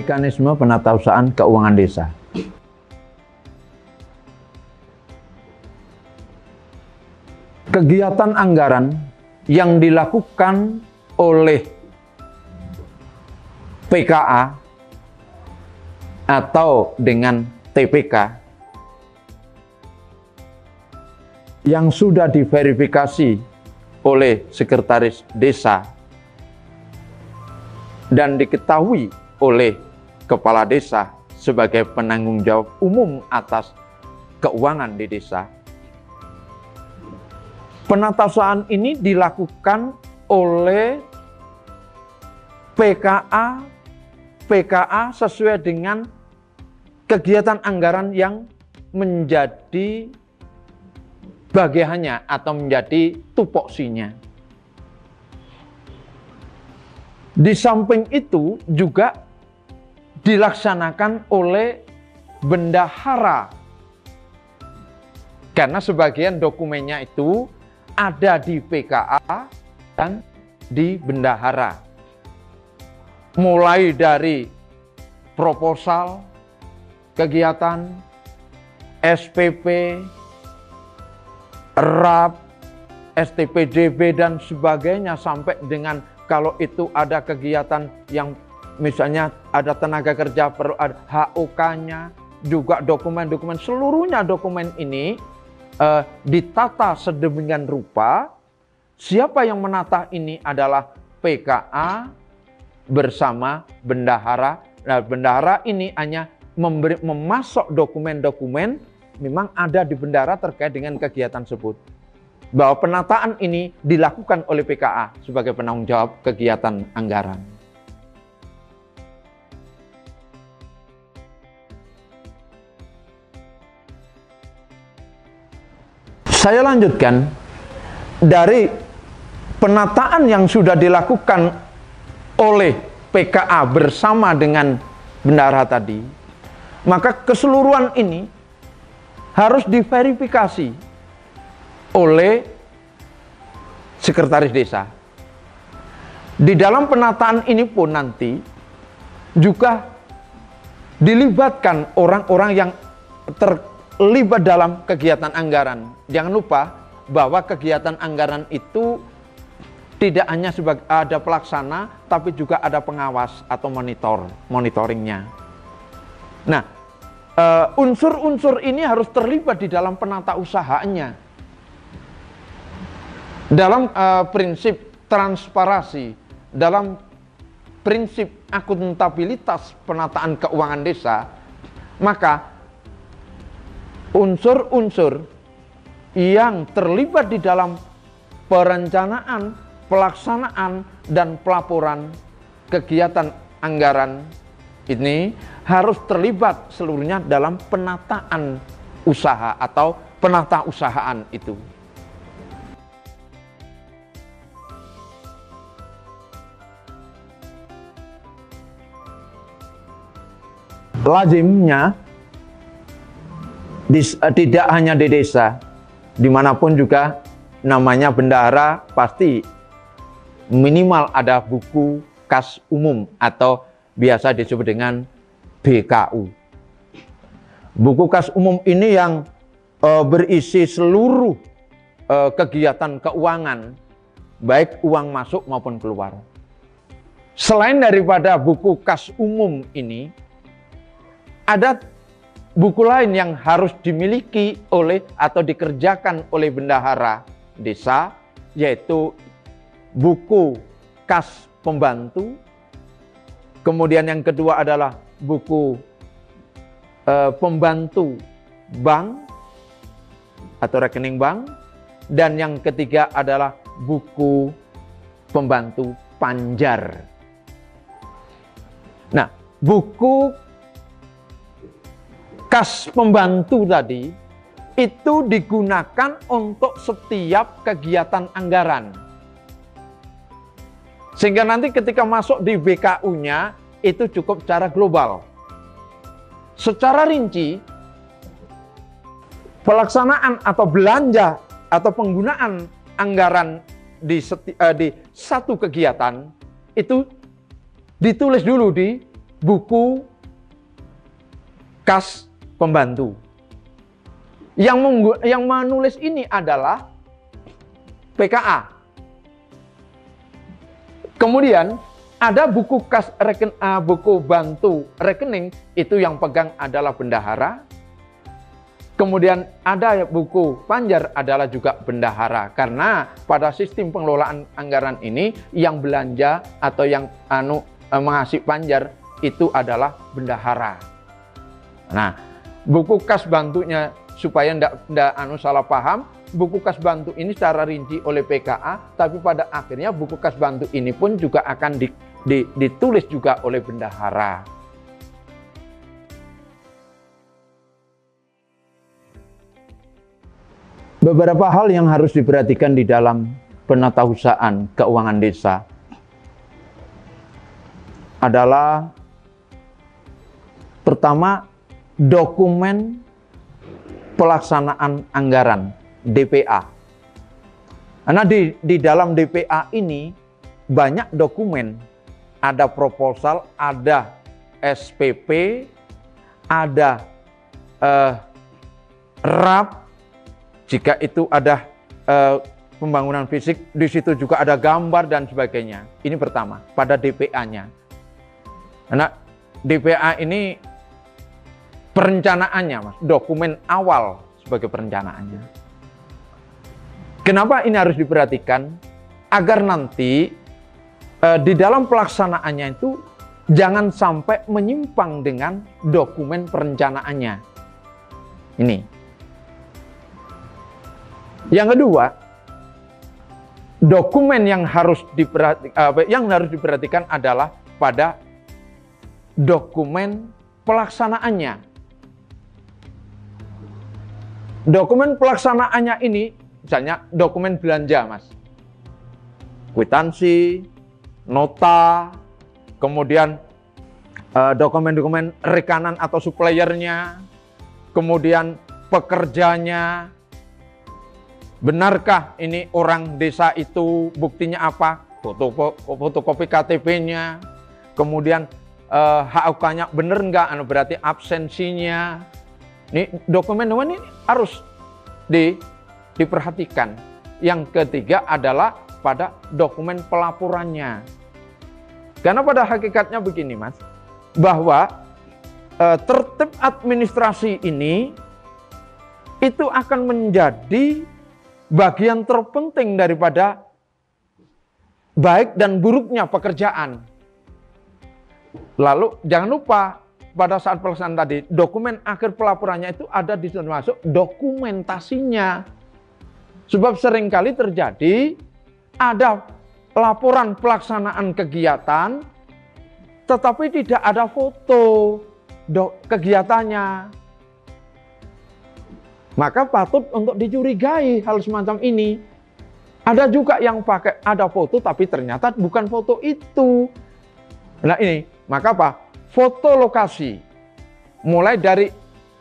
Mekanisme penatausahaan keuangan desa. Kegiatan anggaran yang dilakukan oleh PKA atau dengan TPK yang sudah diverifikasi oleh sekretaris desa dan diketahui oleh kepala desa sebagai penanggung jawab umum atas keuangan di desa. Penatausahaan ini dilakukan oleh PKA sesuai dengan kegiatan anggaran yang menjadi bagiannya atau menjadi tupoksinya. Di samping itu juga dilaksanakan oleh bendahara, karena sebagian dokumennya itu ada di PKA dan di bendahara. Mulai dari proposal, kegiatan, SPP, RAP, STPDB dan sebagainya, sampai dengan kalau itu ada kegiatan yang misalnya ada tenaga kerja perlu ada HOK-nya, juga dokumen-dokumen, seluruhnya dokumen ini ditata sedemikian rupa. Siapa yang menata ini adalah PKA bersama bendahara. Nah, bendahara ini hanya memasok dokumen-dokumen memang ada di bendahara terkait dengan kegiatan tersebut. Bahwa penataan ini dilakukan oleh PKA sebagai penanggung jawab kegiatan anggaran. Saya lanjutkan dari penataan yang sudah dilakukan oleh PKA bersama dengan bendahara tadi, maka keseluruhan ini harus diverifikasi oleh sekretaris desa. Di dalam penataan ini pun nanti juga dilibatkan orang-orang yang terlibat dalam kegiatan anggaran. Jangan lupa bahwa kegiatan anggaran itu tidak hanya sebagai ada pelaksana, tapi juga ada pengawas atau monitoringnya. Nah, unsur-unsur ini harus terlibat di dalam penata usahanya. Dalam prinsip transparansi, dalam prinsip akuntabilitas penataan keuangan desa, maka unsur-unsur yang terlibat di dalam perencanaan, pelaksanaan, dan pelaporan kegiatan anggaran ini harus terlibat seluruhnya dalam penataan usaha atau penata usahaan itu. Lazimnya tidak hanya di desa, dimanapun juga namanya bendahara pasti minimal ada buku kas umum atau biasa disebut dengan BKU. Buku kas umum ini yang berisi seluruh kegiatan keuangan, baik uang masuk maupun keluar. Selain daripada buku kas umum ini, ada buku lain yang harus dimiliki oleh atau dikerjakan oleh bendahara desa, yaitu buku kas pembantu. Kemudian yang kedua adalah buku pembantu bank atau rekening bank. Dan yang ketiga adalah buku pembantu panjar. Nah, buku kas pembantu tadi itu digunakan untuk setiap kegiatan anggaran. Sehingga nanti ketika masuk di BKU-nya itu cukup secara global. Secara rinci, pelaksanaan atau belanja atau penggunaan anggaran di satu kegiatan itu ditulis dulu di buku kas pembantu. Yang menulis ini adalah PKA. Kemudian ada buku kas buku bantu rekening, itu yang pegang adalah bendahara. Kemudian ada buku panjar adalah juga bendahara, karena pada sistem pengelolaan anggaran ini yang belanja atau yang mengasih panjar itu adalah bendahara. Nah, buku kas bantunya supaya ndak salah paham, buku kas bantu ini secara rinci oleh PKA, tapi pada akhirnya buku kas bantu ini pun juga akan ditulis juga oleh bendahara. Beberapa hal yang harus diperhatikan di dalam penatausahaan keuangan desa adalah pertama, dokumen pelaksanaan anggaran DPA. Karena di dalam DPA ini banyak dokumen, ada proposal, ada SPP, ada RAP. Jika itu ada pembangunan fisik, di situ juga ada gambar dan sebagainya. Ini pertama, pada DPA-nya. Karena DPA ini perencanaannya, Mas, dokumen awal sebagai perencanaannya. Kenapa ini harus diperhatikan? Agar nanti di dalam pelaksanaannya itu jangan sampai menyimpang dengan dokumen perencanaannya. Ini. Yang kedua, dokumen yang harus diperhatikan adalah pada dokumen pelaksanaannya. Dokumen pelaksanaannya ini, misalnya dokumen belanja, Mas. Kwitansi, nota, kemudian dokumen-dokumen rekanan atau suppliernya, kemudian pekerjanya. Benarkah ini orang desa itu, buktinya apa? Fotokopi KTP-nya, kemudian HUK-nya benar nggak? Berarti absensinya. Ini dokumen-dokumen ini harus diperhatikan. Yang ketiga adalah pada dokumen pelaporannya. Karena pada hakikatnya begini, Mas, bahwa tertib administrasi ini itu akan menjadi bagian terpenting daripada baik dan buruknya pekerjaan. Lalu jangan lupa pada saat pelaksanaan tadi, dokumen akhir pelaporannya itu ada di termasuk dokumentasinya. Sebab seringkali terjadi ada laporan pelaksanaan kegiatan tetapi tidak ada foto kegiatannya. Maka patut untuk dicurigai hal semacam ini. Ada juga yang pakai ada foto tapi ternyata bukan foto itu. Nah ini, maka apa? Foto lokasi. Mulai dari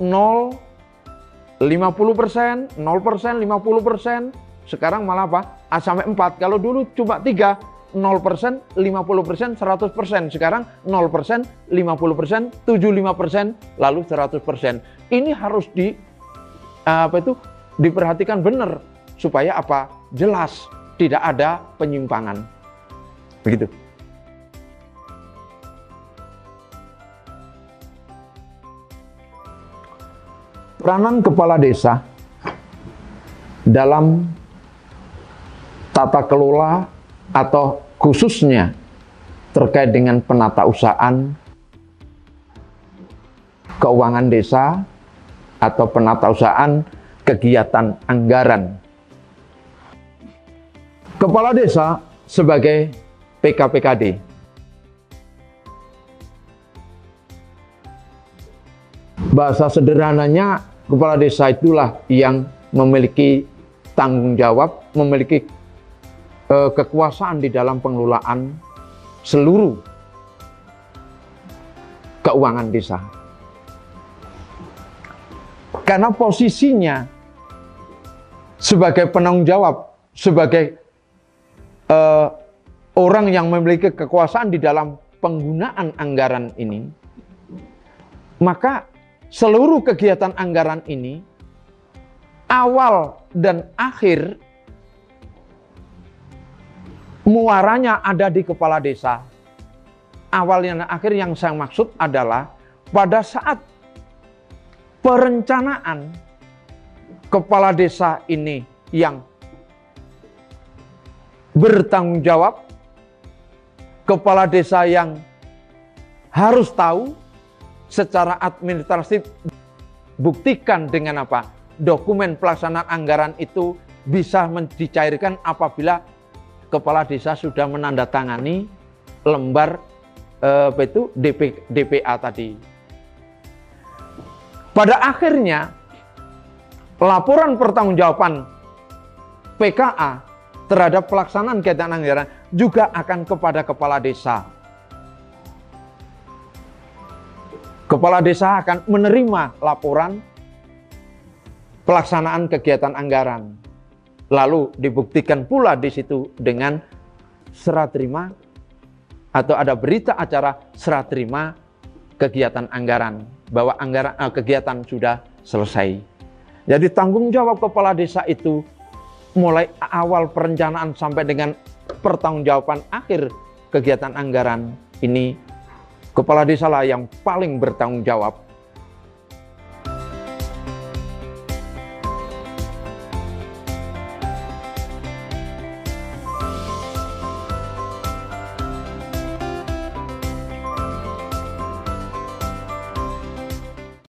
0, 50%, 0%, 50%. Sekarang malah apa? Sampai 4. Kalau dulu cuma 3, 0%, 50%, 100%. Sekarang 0%, 50%, 75%, lalu 100%. Ini harus diperhatikan benar supaya apa? Jelas, tidak ada penyimpangan. Begitu. Peranan kepala desa dalam tata kelola atau khususnya terkait dengan penatausahaan keuangan desa atau penatausahaan kegiatan anggaran. Kepala desa sebagai PKPKD. Bahasa sederhananya, kepala desa itulah yang memiliki tanggung jawab, memiliki kekuasaan di dalam pengelolaan seluruh keuangan desa. Karena posisinya sebagai penanggung jawab, sebagai orang yang memiliki kekuasaan di dalam penggunaan anggaran ini, maka seluruh kegiatan anggaran ini, awal dan akhir muaranya ada di kepala desa. Awalnya dan akhir yang saya maksud adalah pada saat perencanaan kepala desa ini yang bertanggung jawab, kepala desa yang harus tahu secara administratif, buktikan dengan apa? Dokumen pelaksanaan anggaran itu bisa dicairkan apabila kepala desa sudah menandatangani lembar DPA tadi. Pada akhirnya, laporan pertanggungjawaban PKA terhadap pelaksanaan kegiatan anggaran juga akan kepada kepala desa. Kepala desa akan menerima laporan pelaksanaan kegiatan anggaran. Lalu dibuktikan pula di situ dengan serah terima atau ada berita acara serah terima kegiatan anggaran, bahwa kegiatan sudah selesai. Jadi tanggung jawab kepala desa itu mulai awal perencanaan sampai dengan pertanggungjawaban akhir kegiatan anggaran ini, kepala desa lah yang paling bertanggung jawab